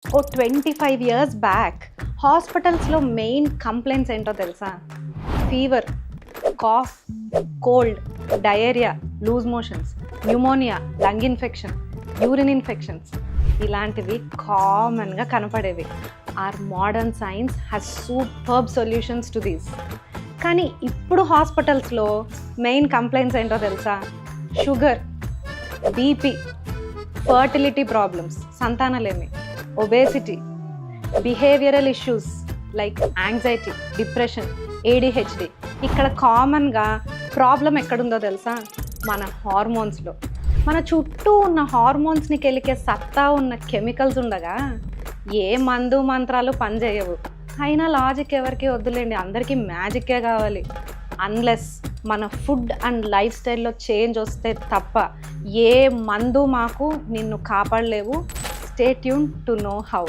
ఓ 25 years back హాస్పిటల్స్లో main complaints ఏంటో తెలుసా? Fever, cough, cold, diarrhoea, loose motions, pneumonia, lung infection, urine infections ఇలాంటివి కామన్గా కనపడేవి. Our modern science has superb solutions to these. కానీ ఇప్పుడు హాస్పిటల్స్లో మెయిన్ కంప్లైంట్స్ ఏంటో తెలుసా? షుగర్, బీపీ, ఫర్టిలిటీ ప్రాబ్లమ్స్, సంతానలేమి, obesity, behavioural issues like anxiety, depression, ADHD. ఇక్కడ కామన్గా ప్రాబ్లం ఎక్కడుందో తెలుసా? మన హార్మోన్స్లో. మన చుట్టూ ఉన్న హార్మోన్స్ని కెలికే సత్తా ఉన్న కెమికల్స్ ఉండగా ఏ మందు మంత్రాలు పనిచేయవు. అయినా లాజిక్ ఎవరికి వద్దులేండి, అందరికీ మ్యాజిక్కే కావాలి. అన్లెస్ మన ఫుడ్ అండ్ లైఫ్ స్టైల్లో చేంజ్ వస్తే తప్ప ఏ మందు మాకు నిన్ను కాపాడలేవు. Stay tuned to know how.